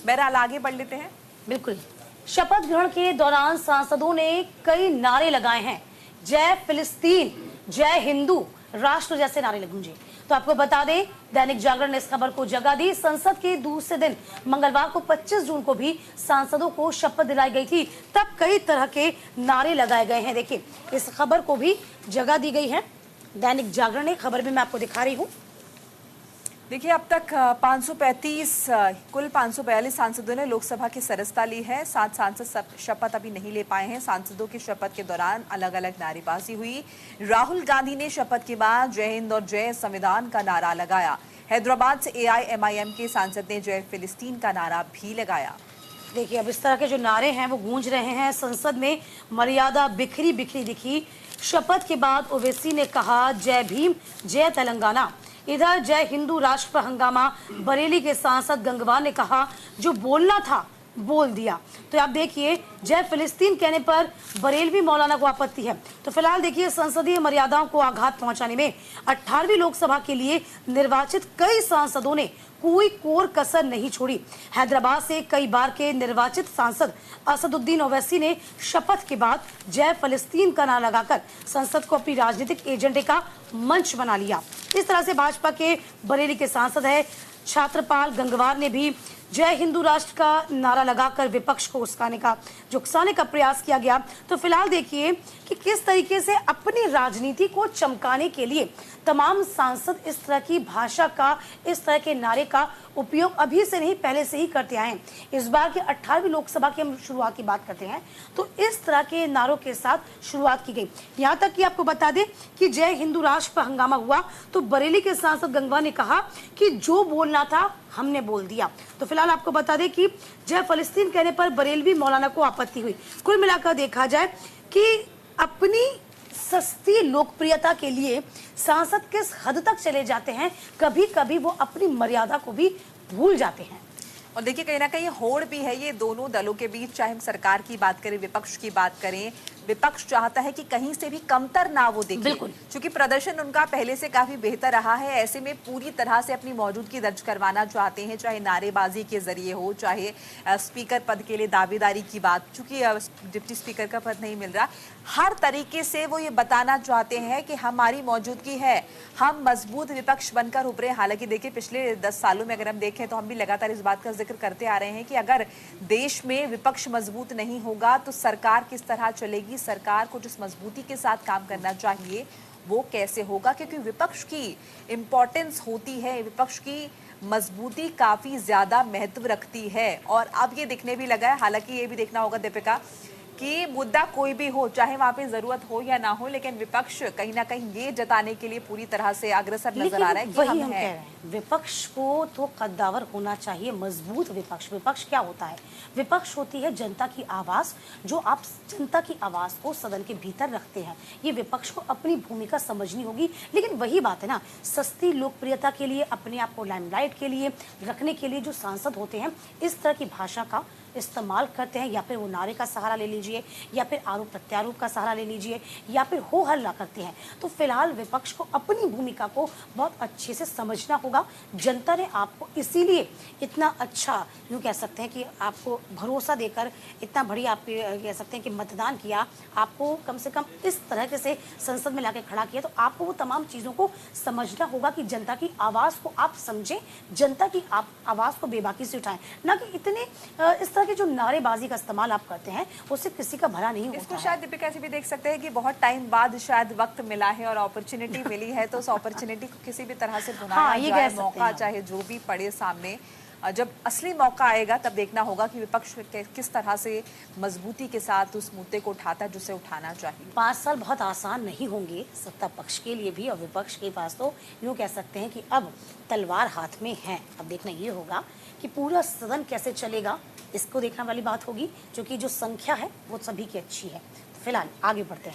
बहरहाल आगे बढ़ लेते हैं। बिल्कुल। शपथ ग्रहण के दौरान सांसदों ने कई नारे लगाए हैं। जय फिलिस्तीन, जय हिंदू राष्ट्र जैसे नारे गूंजे। तो आपको बता दें, दैनिक जागरण ने इस खबर को जगह दी। संसद के दूसरे दिन मंगलवार को 25 जून को भी सांसदों को शपथ दिलाई गई थी। तब कई तरह के नारे लगाए गए हैं। देखिए, इस खबर को भी जगह दी गई है। दैनिक जागरण ने खबर भी मैं आपको दिखा रही हूँ। देखिए, अब तक कुल 542 सांसदों ने लोकसभा की सदस्यता ली है। 7 सांसद शपथ अभी नहीं ले पाए हैं। सांसदों की शपथ के दौरान अलग अलग नारेबाजी हुई। राहुल गांधी ने शपथ के बाद जय हिंद और जय संविधान का नारा लगाया। हैदराबाद से AIMIM के सांसद ने जय फिलिस्तीन का नारा भी लगाया। देखिए, अब इस तरह के जो नारे हैं वो गूंज रहे हैं। संसद में मर्यादा बिखरी बिखरी दिखी। शपथ के बाद ओवैसी ने कहा जय भीम, जय तेलंगाना। इधर जय हिंदू राष्ट्र पर हंगामा। बरेली के सांसद गंगवार ने कहा जो बोलना था बोल दिया। तो आप देखिए, जय फिलिस्तीन कहने पर बरेलवी मौलाना को आपत्ति है। तो फिलहाल देखिए, संसदीय मर्यादाओं को आघात पहुंचाने में 18वीं लोकसभा के लिए निर्वाचित कई सांसदों ने कोई कोर कसर नहीं छोड़ी। हैदराबाद से कई बार के निर्वाचित सांसद असदुद्दीन ओवैसी ने शपथ के बाद जय फिलिस्तीन का नारा लगाकर संसद को अपनी राजनीतिक एजेंडे का मंच बना लिया। इस तरह से भाजपा के बरेली के सांसद है छात्रपाल गंगवार ने भी जय हिंदू राष्ट्र का नारा लगाकर विपक्ष को उकसाने का प्रयास किया गया। तो फिलहाल देखिए कि किस तरीके से अपनी राजनीति को चमकाने के लिए तमाम सांसद इस तरह की भाषा का, इस तरह के नारे का उपयोग अभी से नहीं पहले से ही करते आए हैं। इस बार के 18वीं लोकसभा की हम शुरुआत की बात करते हैं तो इस तरह के नारों के साथ शुरुआत की गई। यहाँ तक कि आपको बता दें कि जय हिंदू राष्ट्र पर हंगामा हुआ तो बरेली के सांसद गंगवा ने कहा कि जो बोलना था हमने बोल दिया। तो फिलहाल आपको बता दें कि जय फिलिस्तीन कहने पर बरेलवी मौलाना को आपत्ति हुई। कुल मिलाकर देखा जाए कि अपनी सस्ती लोकप्रियता के लिए सांसद किस हद तक चले जाते हैं, कभी कभी वो अपनी मर्यादा को भी भूल जाते हैं। और देखिए, कहीं ना कहीं होड़ भी है ये दोनों दलों के बीच, चाहे हम सरकार की बात करें, विपक्ष की बात करें। विपक्ष चाहता है कि कहीं से भी कमतर ना वो दिखे, क्योंकि प्रदर्शन उनका पहले से काफी बेहतर रहा है। ऐसे में पूरी तरह से अपनी मौजूदगी दर्ज करवाना चाहते हैं, चाहे नारेबाजी के जरिए हो, चाहे स्पीकर पद के लिए दावेदारी की बात, चूंकि डिप्टी स्पीकर का पद नहीं मिल रहा, हर तरीके से वो ये बताना चाहते हैं कि हमारी मौजूदगी है, हम मजबूत विपक्ष बनकर उभरे। हालांकि देखिए, पिछले 10 सालों में अगर हम देखें तो हम भी लगातार इस बात का जिक्र करते आ रहे हैं कि अगर देश में विपक्ष मजबूत नहीं होगा तो सरकार किस तरह चलेगी, सरकार को जिस मजबूती के साथ काम करना चाहिए वो कैसे होगा, क्योंकि विपक्ष की इंपॉर्टेंस होती है, विपक्ष की मजबूती काफी ज्यादा महत्व रखती है। और अब ये दिखने भी लगा है, हालांकि ये भी देखना होगा दीपिका कि मुद्दा कोई भी हो, चाहे वहां पे जरूरत हो या ना हो, लेकिन विपक्ष कहीं ना कहीं ये जताने के लिए पूरी तरह से अग्रसर नजर आ रहा है कि हम हैं। विपक्ष को तो कद्दावर होना चाहिए, मजबूत विपक्ष। विपक्ष क्या होता है? विपक्ष होती है जनता की आवाज, जो आप जनता की आवाज को सदन के भीतर रखते हैं। ये विपक्ष को अपनी भूमिका समझनी होगी। लेकिन वही बात है ना, सस्ती लोकप्रियता के लिए, अपने आप को लाइमलाइट के लिए रखने के लिए जो सांसद होते हैं इस तरह की भाषा का इस्तेमाल करते हैं, या फिर वो नारे का सहारा ले लीजिए, या फिर आरोप प्रत्यारोप का सहारा ले लीजिए, या फिर हो हल्ला करते हैं। तो फिलहाल विपक्ष को अपनी भूमिका को बहुत अच्छे से समझना होगा। जनता ने आपको इसीलिए इतना अच्छा, यूँ कह सकते हैं कि आपको भरोसा देकर इतना बढ़िया, आप कह सकते हैं कि मतदान किया, आपको कम से कम इस तरह से संसद में लाके खड़ा किया। तो आपको वो तमाम चीज़ों को समझना होगा कि जनता की आवाज़ को आप समझें, जनता की आप आवाज़ को बेबाकी से उठाएं, ना कि इतने इस तरह की जो नारेबाजी का इस्तेमाल आप करते हैं उससे किसी का भला नहीं होता। इसको शायद दीपिका ऐसे भी देख सकते हैं कि बहुत टाइम बाद शायद वक्त मिला है और अपॉर्चुनिटी मिली है, तो उस अपॉर्चुनिटी को किसी भी तरह से भुनाया जाए, मौका चाहे जो भी पड़े सामने। जब असली मौका आएगा तब देखना होगा कि विपक्ष किस तरह से मजबूती के साथ उस मुद्दे को उठाता है जिसे उठाना चाहिए। 5 साल बहुत आसान नहीं होंगे सत्ता पक्ष के लिए भी, और विपक्ष के पास तो यूँ कह सकते हैं कि अब तलवार हाथ में है। अब देखना ये होगा कि पूरा सदन कैसे चलेगा, इसको देखने वाली बात होगी, क्योंकि जो संख्या है वो सभी की अच्छी है। फिलहाल आगे बढ़ते हैं।